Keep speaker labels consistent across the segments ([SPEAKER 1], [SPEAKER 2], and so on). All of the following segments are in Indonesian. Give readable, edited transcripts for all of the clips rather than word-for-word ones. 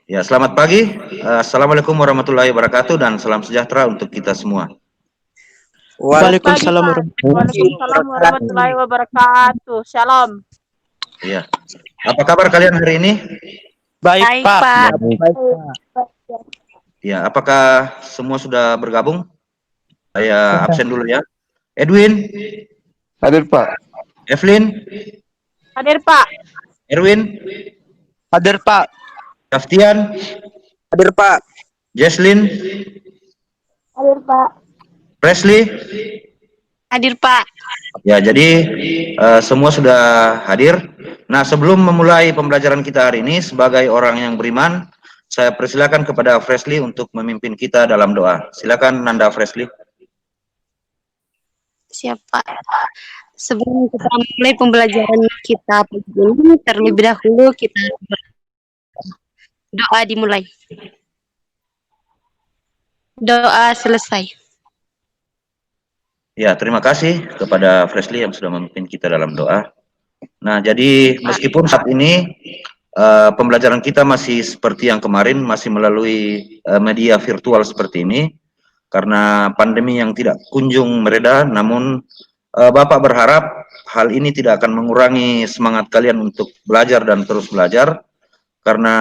[SPEAKER 1] Ya, selamat pagi. Assalamualaikum warahmatullahi wabarakatuh dan salam sejahtera untuk kita semua.
[SPEAKER 2] Waalaikumsalam
[SPEAKER 3] Waalaikumsalam warahmatullahi wabarakatuh. Shalom.
[SPEAKER 1] Ya. Apa kabar kalian hari ini?
[SPEAKER 2] Baik,
[SPEAKER 3] Pak.
[SPEAKER 1] Ya, apakah semua sudah bergabung? Saya absen dulu ya. Edwin,
[SPEAKER 4] Hadir, Pak.
[SPEAKER 1] Evelyn,
[SPEAKER 3] Hadir, Pak.
[SPEAKER 1] Erwin,
[SPEAKER 2] hadir Pak.
[SPEAKER 1] Kaftian,
[SPEAKER 2] Hadir Pak.
[SPEAKER 1] Jesslyn,
[SPEAKER 3] Hadir, Pak.
[SPEAKER 1] Presley.
[SPEAKER 3] Hadir, Pak.
[SPEAKER 1] Ya, jadi semua sudah hadir. Nah, sebelum memulai pembelajaran kita hari ini, sebagai orang yang beriman, saya persilakan kepada Presley untuk memimpin kita dalam doa. Silakan Nanda Presley.
[SPEAKER 5] Siapa? Sebelum kita mulai pembelajaran kita pagi ini, terlebih dahulu kita doa dimulai. Doa selesai.
[SPEAKER 1] Ya, terima kasih kepada Presley yang sudah memimpin kita dalam doa. Nah, jadi meskipun saat ini pembelajaran kita masih seperti yang kemarin, masih melalui media virtual seperti ini, karena pandemi yang tidak kunjung mereda, namun Bapak berharap hal ini tidak akan mengurangi semangat kalian untuk belajar dan terus belajar, karena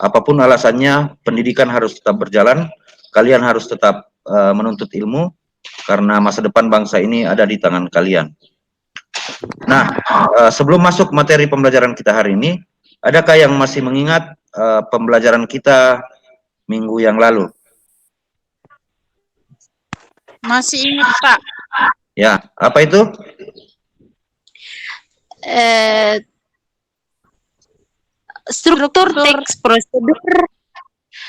[SPEAKER 1] apapun alasannya, pendidikan harus tetap berjalan, kalian harus tetap menuntut ilmu, karena masa depan bangsa ini ada di tangan kalian. Nah, sebelum masuk materi pembelajaran kita hari ini, adakah yang masih mengingat pembelajaran kita minggu yang lalu?
[SPEAKER 3] Masih ingat, Pak?
[SPEAKER 1] Ya, apa itu?
[SPEAKER 5] Struktur teks prosedur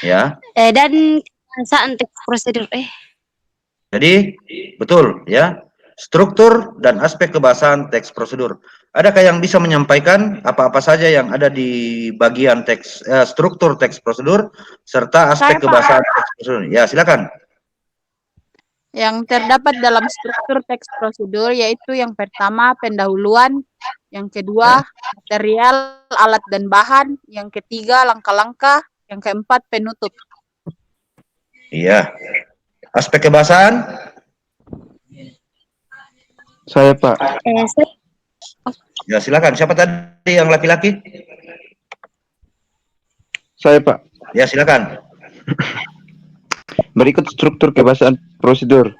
[SPEAKER 1] Ya.
[SPEAKER 5] Dan kebahasaan teks prosedur.
[SPEAKER 1] Jadi, betul ya. Struktur dan aspek kebahasaan teks prosedur. Adakah yang bisa menyampaikan apa-apa saja yang ada di bagian teks struktur teks prosedur serta aspek kebahasaan teks prosedur? Ya, silakan.
[SPEAKER 3] Yang terdapat dalam struktur teks prosedur yaitu yang pertama pendahuluan, yang kedua material, alat dan bahan, yang ketiga langkah-langkah, yang keempat penutup.
[SPEAKER 1] Iya. Aspek kebahasaan?
[SPEAKER 4] Saya, Pak.
[SPEAKER 1] Ya, silakan. Siapa tadi yang laki-laki?
[SPEAKER 4] Saya, Pak.
[SPEAKER 1] Ya, silakan.
[SPEAKER 4] Berikut struktur kebahasaan prosedur.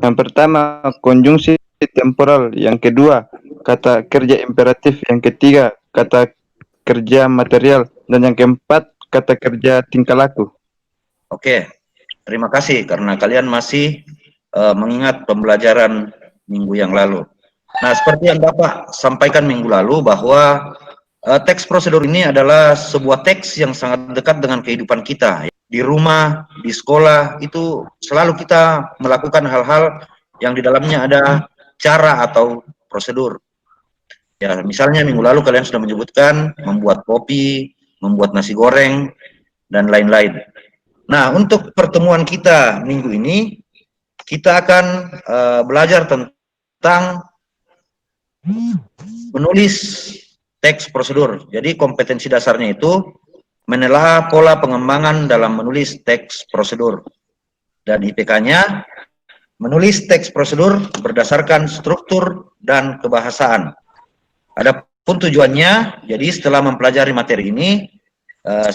[SPEAKER 4] Yang pertama, konjungsi temporal. Yang kedua, kata kerja imperatif. Yang ketiga, kata kerja material. Dan yang keempat, kata kerja tingkah laku.
[SPEAKER 1] Oke. Terima kasih karena kalian masih mengingat pembelajaran minggu yang lalu. Nah, seperti yang Bapak sampaikan minggu lalu bahwa teks prosedur ini adalah sebuah teks yang sangat dekat dengan kehidupan kita. Di rumah, di sekolah, itu selalu kita melakukan hal-hal yang di dalamnya ada cara atau prosedur. Ya, misalnya minggu lalu kalian sudah menyebutkan membuat kopi, membuat nasi goreng, dan lain-lain. Nah, untuk pertemuan kita minggu ini, kita akan belajar tentang menulis teks prosedur. Jadi kompetensi dasarnya itu menelaah pola pengembangan dalam menulis teks prosedur. Dan IPK-nya menulis teks prosedur berdasarkan struktur dan kebahasaan. Adapun tujuannya, jadi setelah mempelajari materi ini,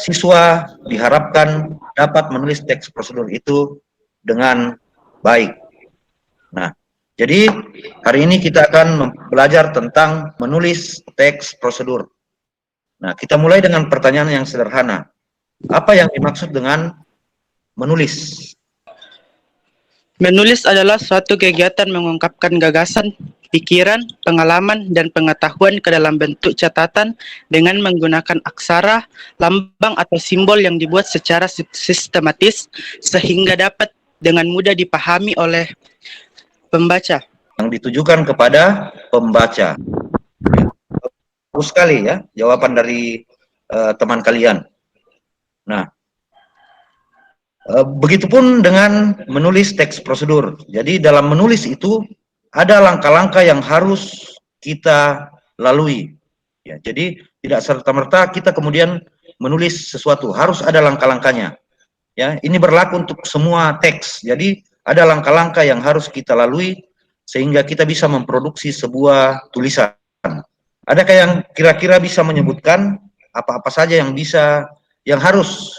[SPEAKER 1] siswa diharapkan dapat menulis teks prosedur itu dengan baik. Nah, jadi hari ini kita akan belajar tentang menulis teks prosedur. Nah, kita mulai dengan pertanyaan yang sederhana. Apa yang dimaksud dengan menulis?
[SPEAKER 2] Menulis adalah suatu kegiatan mengungkapkan gagasan, pikiran, pengalaman, dan pengetahuan ke dalam bentuk catatan dengan menggunakan aksara, lambang, atau simbol yang dibuat secara sistematis sehingga dapat dengan mudah dipahami oleh pembaca.
[SPEAKER 1] Yang ditujukan kepada pembaca. Bagus sekali ya jawaban dari teman kalian. Nah, begitupun dengan menulis teks prosedur. Jadi dalam menulis itu ada langkah-langkah yang harus kita lalui. Ya, jadi tidak serta-merta kita kemudian menulis sesuatu, harus ada langkah-langkahnya. Ya, ini berlaku untuk semua teks. Jadi ada langkah-langkah yang harus kita lalui sehingga kita bisa memproduksi sebuah tulisan. Adakah yang kira-kira bisa menyebutkan apa-apa saja yang harus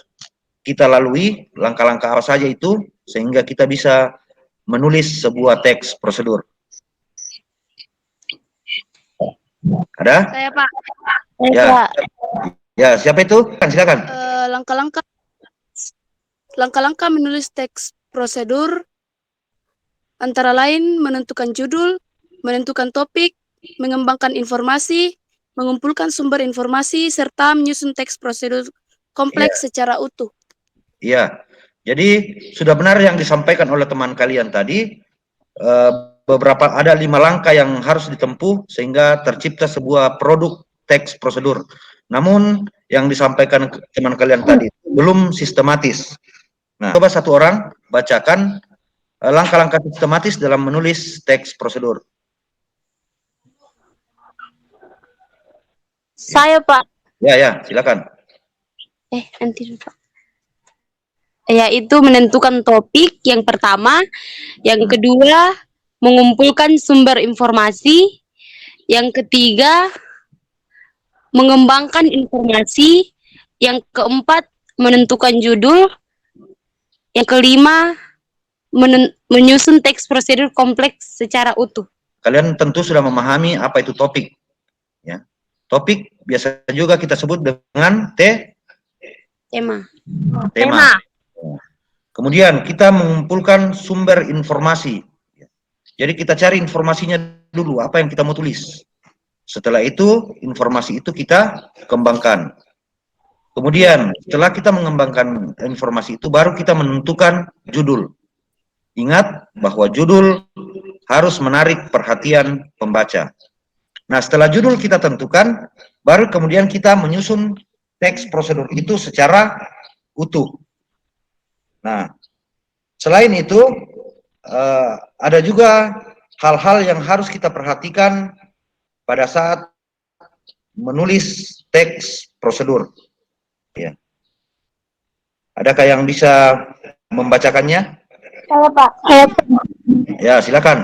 [SPEAKER 1] kita lalui, langkah-langkah apa saja itu sehingga kita bisa menulis sebuah teks prosedur? Ada?
[SPEAKER 3] Saya Pak.
[SPEAKER 1] Ya. Ya, siapa itu? Silakan.
[SPEAKER 6] Langkah-langkah menulis teks prosedur antara lain menentukan judul, menentukan topik, mengembangkan informasi, mengumpulkan sumber informasi, serta menyusun teks prosedur kompleks secara utuh.
[SPEAKER 1] Iya, jadi sudah benar yang disampaikan oleh teman kalian tadi. Ada 5 langkah yang harus ditempuh sehingga tercipta sebuah produk teks prosedur. Namun yang disampaikan teman kalian tadi belum sistematis. Nah, coba satu orang bacakan langkah-langkah sistematis dalam menulis teks prosedur.
[SPEAKER 5] Saya, Pak.
[SPEAKER 1] Ya, silakan.
[SPEAKER 5] Nanti dulu, Pak. Yaitu menentukan topik yang pertama, yang kedua mengumpulkan sumber informasi, yang ketiga mengembangkan informasi, yang keempat menentukan judul, yang kelima menyusun teks prosedur kompleks secara utuh.
[SPEAKER 1] Kalian tentu sudah memahami apa itu topik. Ya. Topik biasa juga kita sebut dengan tema. Kemudian kita mengumpulkan sumber informasi. Jadi kita cari informasinya dulu, apa yang kita mau tulis. Setelah itu, informasi itu kita kembangkan. Kemudian, setelah kita mengembangkan informasi itu, baru kita menentukan judul. Ingat bahwa judul harus menarik perhatian pembaca. Nah, setelah judul kita tentukan, baru kemudian kita menyusun teks prosedur itu secara utuh. Nah, selain itu, ada juga hal-hal yang harus kita perhatikan pada saat menulis teks prosedur. Ya. Adakah yang bisa membacakannya?
[SPEAKER 7] Saya Pak.
[SPEAKER 1] Ya, silakan.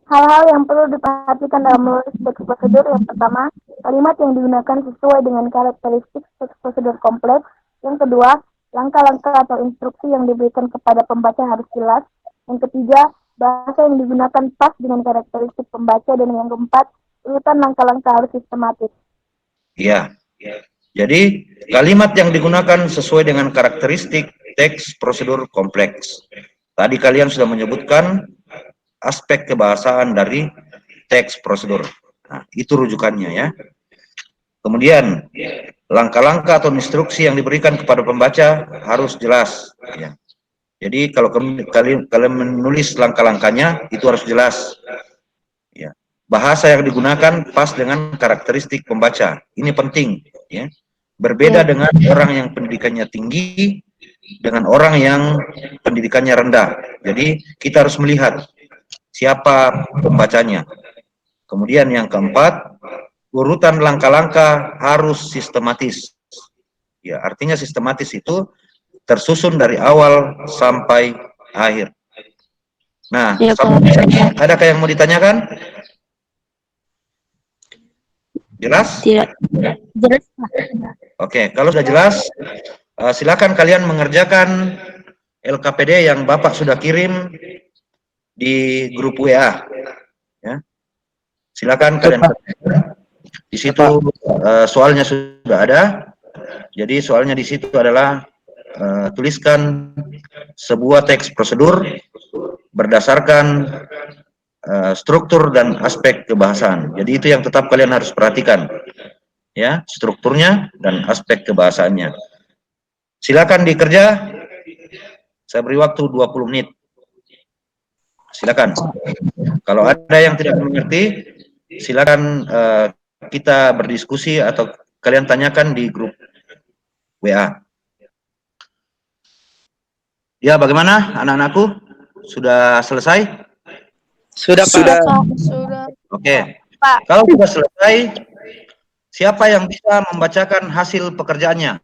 [SPEAKER 7] Hal-hal yang perlu diperhatikan dalam menulis teks prosedur yang pertama, kalimat yang digunakan sesuai dengan karakteristik teks prosedur kompleks. Yang kedua, langkah-langkah atau instruksi yang diberikan kepada pembaca harus jelas. Yang ketiga, bahasa yang digunakan pas dengan karakteristik pembaca. Dan yang keempat, urutan langkah-langkah harus sistematis.
[SPEAKER 1] Iya. Jadi, kalimat yang digunakan sesuai dengan karakteristik teks prosedur kompleks. Tadi kalian sudah menyebutkan aspek kebahasaan dari teks prosedur. Nah, itu rujukannya ya. Kemudian, langkah-langkah atau instruksi yang diberikan kepada pembaca harus jelas. Ya. Jadi, kalau kalian menulis langkah-langkahnya, itu harus jelas. Ya. Bahasa yang digunakan pas dengan karakteristik pembaca. Ini penting. Ya. Berbeda dengan orang yang pendidikannya tinggi, dengan orang yang pendidikannya rendah. Jadi, kita harus melihat siapa pembacanya. Kemudian yang keempat, urutan langkah-langkah harus sistematis. Ya, artinya sistematis itu tersusun dari awal sampai akhir. Nah, adakah yang mau ditanyakan? Jelas?
[SPEAKER 5] Tidak. Jelas, Pak.
[SPEAKER 1] Oke, kalau sudah jelas, silakan kalian mengerjakan LKPD yang Bapak sudah kirim di grup WA. Ya. Silakan kalian. Di situ soalnya sudah ada. Jadi soalnya di situ adalah tuliskan sebuah teks prosedur berdasarkan struktur dan aspek kebahasaan. Jadi itu yang tetap kalian harus perhatikan. Ya, strukturnya dan aspek kebahasaannya. Silakan dikerja. Saya beri waktu 20 menit. Silakan. Kalau ada yang tidak mengerti, silakan kita berdiskusi atau kalian tanyakan di grup WA. Ya, bagaimana anak-anakku? Sudah selesai?
[SPEAKER 2] Sudah, Pak.
[SPEAKER 6] Sudah.
[SPEAKER 1] Oke. Kalau sudah selesai, Siapa yang bisa membacakan hasil pekerjaannya?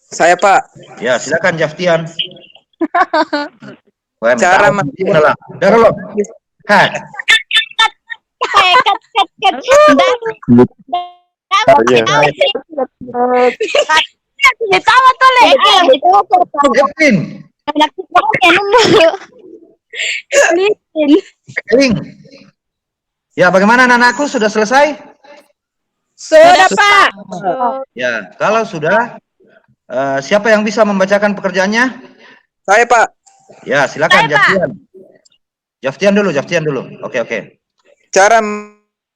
[SPEAKER 8] Saya, Pak.
[SPEAKER 1] Ya, silakan Jaftian.
[SPEAKER 8] Cara membuat
[SPEAKER 1] Hai. Kevin. Ya, bagaimana anak-anakku, sudah selesai?
[SPEAKER 3] Sudah, Pak.
[SPEAKER 1] Ya, kalau sudah, siapa yang bisa membacakan pekerjaannya?
[SPEAKER 8] Saya, Pak.
[SPEAKER 1] Ya, silakan Jaftian. Jaftian dulu. Oke.
[SPEAKER 8] Cara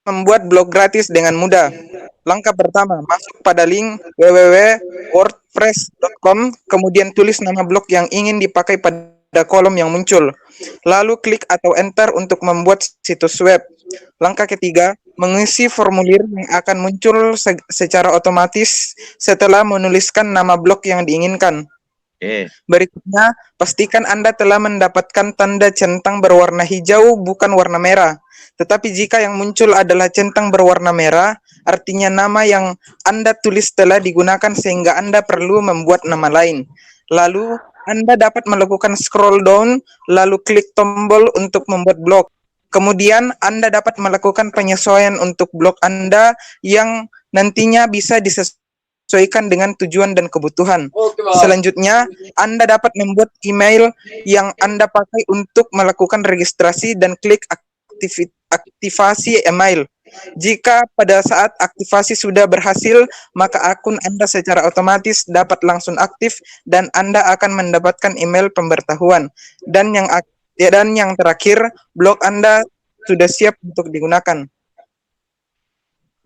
[SPEAKER 8] membuat blog gratis dengan mudah. Langkah pertama, masuk pada link www.wordpress.com, kemudian tulis nama blog yang ingin dipakai pada kolom yang muncul. Lalu klik atau enter untuk membuat situs web. Langkah ketiga, mengisi formulir yang akan muncul secara otomatis setelah menuliskan nama blog yang diinginkan. Berikutnya, pastikan Anda telah mendapatkan tanda centang berwarna hijau, bukan warna merah. Tetapi jika yang muncul adalah centang berwarna merah, artinya nama yang Anda tulis telah digunakan sehingga Anda perlu membuat nama lain. Lalu, Anda dapat melakukan scroll down, lalu klik tombol untuk membuat blog. Kemudian, Anda dapat melakukan penyesuaian untuk blog Anda yang nantinya bisa disesuaikan dengan tujuan dan kebutuhan. Selanjutnya, Anda dapat membuat email yang Anda pakai untuk melakukan registrasi dan klik aktivasi email. Jika pada saat aktivasi sudah berhasil, maka akun Anda secara otomatis dapat langsung aktif dan Anda akan mendapatkan email pemberitahuan. Dan yang terakhir, blog Anda sudah siap untuk digunakan.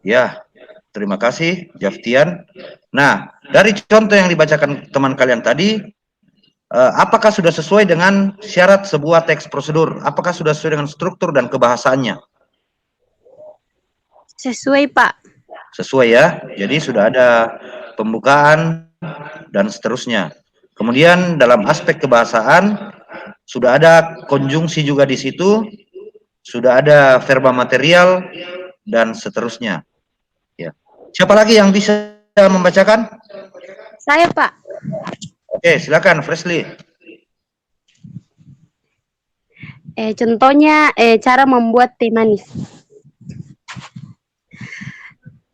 [SPEAKER 1] Ya, terima kasih Jaftian. Nah, dari contoh yang dibacakan teman kalian tadi, apakah sudah sesuai dengan syarat sebuah teks prosedur? Apakah sudah sesuai dengan struktur dan kebahasaannya?
[SPEAKER 5] Sesuai, Pak.
[SPEAKER 1] Sesuai ya. Jadi sudah ada pembukaan dan seterusnya. Kemudian dalam aspek kebahasaan sudah ada konjungsi juga di situ, sudah ada verba material dan seterusnya. Ya. Siapa lagi yang bisa membacakan?
[SPEAKER 5] Saya, Pak.
[SPEAKER 1] Oke, silakan Fresley.
[SPEAKER 5] Contohnya cara membuat teh manis.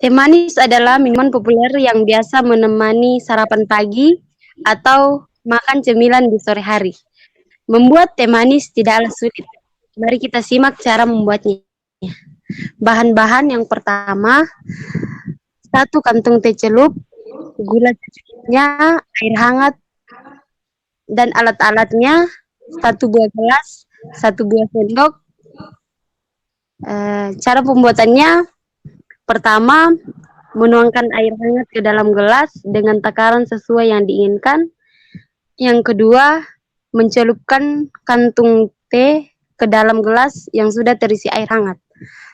[SPEAKER 5] Teh manis adalah minuman populer yang biasa menemani sarapan pagi atau makan cemilan di sore hari. Membuat teh manis tidaklah sulit. Mari kita simak cara membuatnya. Bahan-bahan yang pertama, 1 kantung teh celup, gula secukupnya, air hangat, dan alat-alatnya, 1 buah gelas, 1 buah sendok. Cara pembuatannya, pertama, menuangkan air hangat ke dalam gelas dengan takaran sesuai yang diinginkan. Yang kedua, mencelupkan kantung teh ke dalam gelas yang sudah terisi air hangat.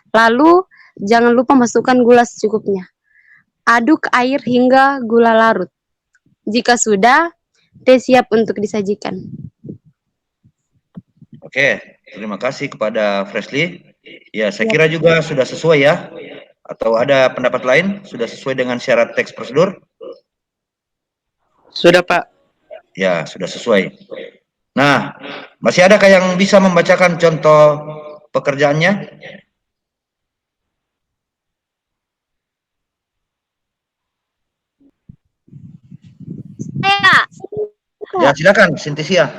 [SPEAKER 5] Lalu, jangan lupa masukkan gula secukupnya. Aduk air hingga gula larut. Jika sudah, teh siap untuk disajikan.
[SPEAKER 1] Oke, terima kasih kepada Fresley. Ya, saya kira juga sudah sesuai ya. Atau ada pendapat lain? Sudah sesuai dengan syarat teks prosedur?
[SPEAKER 2] Sudah, Pak.
[SPEAKER 1] Ya, sudah sesuai. Nah, masih adakah yang bisa membacakan contoh pekerjaannya? Ya, silakan, Sintesia.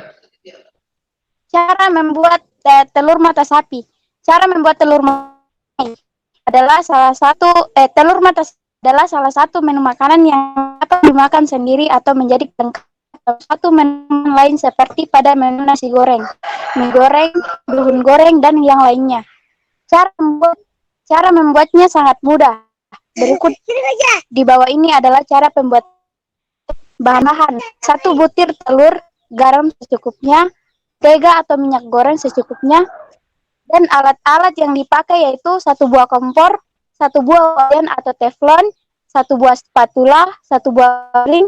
[SPEAKER 7] Cara membuat telur mata sapi. Cara membuat telur adalah telur mata adalah salah satu menu makanan yang dapat dimakan sendiri atau menjadi pelengkap satu menu lain seperti pada menu nasi goreng, mie goreng, bihun goreng, dan yang lainnya. Cara membuatnya sangat mudah. Berikut di bawah ini adalah cara pembuat bahan-bahan. 1 butir telur, garam secukupnya, mentega atau minyak goreng secukupnya, dan alat-alat yang dipakai yaitu 1 buah kompor, 1 buah wajan atau teflon, 1 buah spatula, 1 buah piring.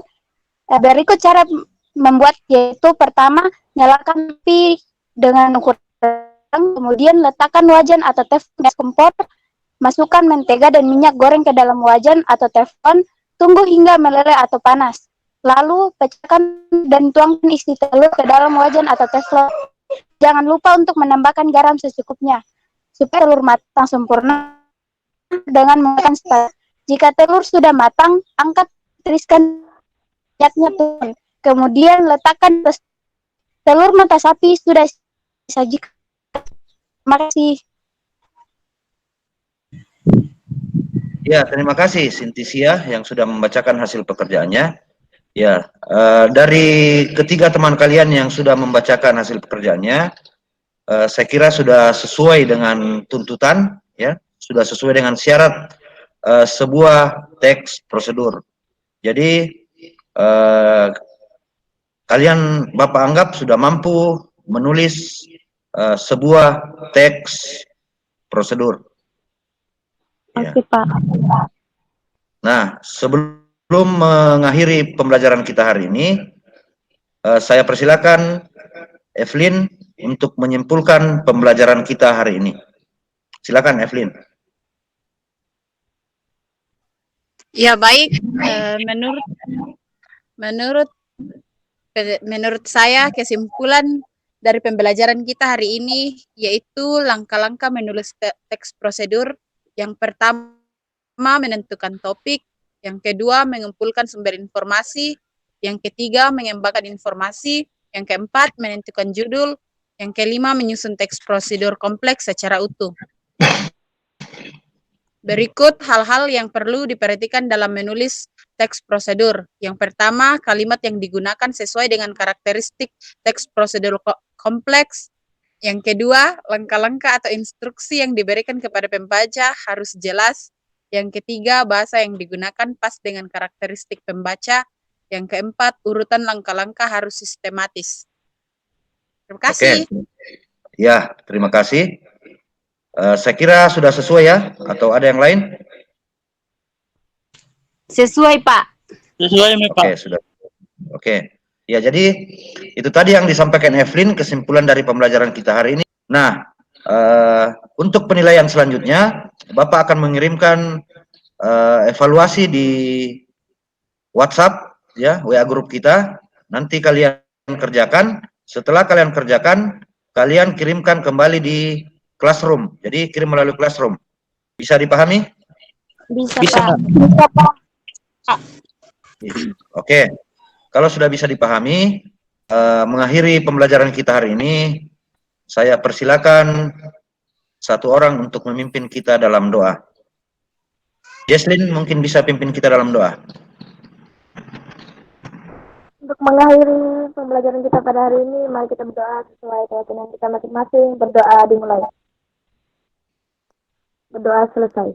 [SPEAKER 7] Berikut cara membuat, yaitu pertama, nyalakan api dengan ukuran, kemudian letakkan wajan atau teflon di kompor, Masukkan mentega dan minyak goreng ke dalam wajan atau teflon, tunggu hingga meleleh atau panas. Lalu pecahkan dan tuangkan isi telur ke dalam wajan atau teflon. Jangan lupa untuk menambahkan garam secukupnya, supaya telur matang sempurna dengan menggunakan spatula. Jika telur sudah matang, angkat, tiriskan minyaknya turun. Kemudian letakkan telur mata sapi sudah disajikan. Terima kasih.
[SPEAKER 1] Ya, terima kasih Sintesia yang sudah membacakan hasil pekerjaannya. Ya, dari ketiga teman kalian yang sudah membacakan hasil pekerjaannya, saya kira sudah sesuai dengan tuntutan, ya, sudah sesuai dengan syarat sebuah teks prosedur. Jadi kalian Bapak anggap sudah mampu menulis sebuah teks prosedur. Ya.
[SPEAKER 5] Oke, Pak.
[SPEAKER 1] Nah, sebelum mengakhiri pembelajaran kita hari ini, saya persilakan Evelyn untuk menyimpulkan pembelajaran kita hari ini. Silakan Evelyn.
[SPEAKER 3] Ya baik, menurut saya kesimpulan dari pembelajaran kita hari ini yaitu langkah-langkah menulis teks prosedur. Yang pertama menentukan topik, yang kedua mengumpulkan sumber informasi, yang ketiga mengembangkan informasi, yang keempat menentukan judul, yang kelima menyusun teks prosedur kompleks secara utuh. Berikut hal-hal yang perlu diperhatikan dalam menulis teks prosedur. Yang pertama, kalimat yang digunakan sesuai dengan karakteristik teks prosedur kompleks. Yang kedua, langkah-langkah atau instruksi yang diberikan kepada pembaca harus jelas. Yang ketiga, bahasa yang digunakan pas dengan karakteristik pembaca. Yang keempat, urutan langkah-langkah harus sistematis. Terima kasih.
[SPEAKER 1] Oke. Ya, terima kasih. Saya kira sudah sesuai ya, atau ada yang lain?
[SPEAKER 5] Sesuai, Pak.
[SPEAKER 2] Sesuai, Pak.
[SPEAKER 1] Oke, sudah. Oke. Ya, jadi itu tadi yang disampaikan Evelyn, kesimpulan dari pembelajaran kita hari ini. Nah, untuk penilaian selanjutnya, Bapak akan mengirimkan evaluasi di WhatsApp, ya, WA grup kita. Nanti kalian kerjakan. Setelah kalian kerjakan, kalian kirimkan kembali di Classroom. Jadi kirim melalui Classroom. Bisa dipahami?
[SPEAKER 5] Bisa, Pak.
[SPEAKER 7] Bisa, Pak.
[SPEAKER 1] Oke. Kalau sudah bisa dipahami, mengakhiri pembelajaran kita hari ini, saya persilakan satu orang untuk memimpin kita dalam doa. Jesslyn mungkin bisa pimpin kita dalam doa.
[SPEAKER 7] Untuk mengakhiri pembelajaran kita pada hari ini, mari kita berdoa sesuai keyakinan kita masing-masing. Berdoa dimulai. Berdoa selesai.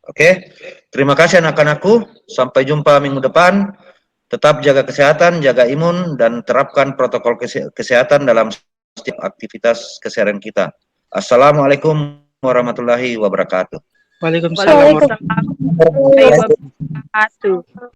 [SPEAKER 1] Oke. Terima kasih anak-anakku. Sampai jumpa minggu depan. Tetap jaga kesehatan, jaga imun, dan terapkan protokol kesehatan dalam setiap aktivitas keseharian kita. Assalamualaikum warahmatullahi wabarakatuh.
[SPEAKER 2] Waalaikumsalam warahmatullahi wabarakatuh.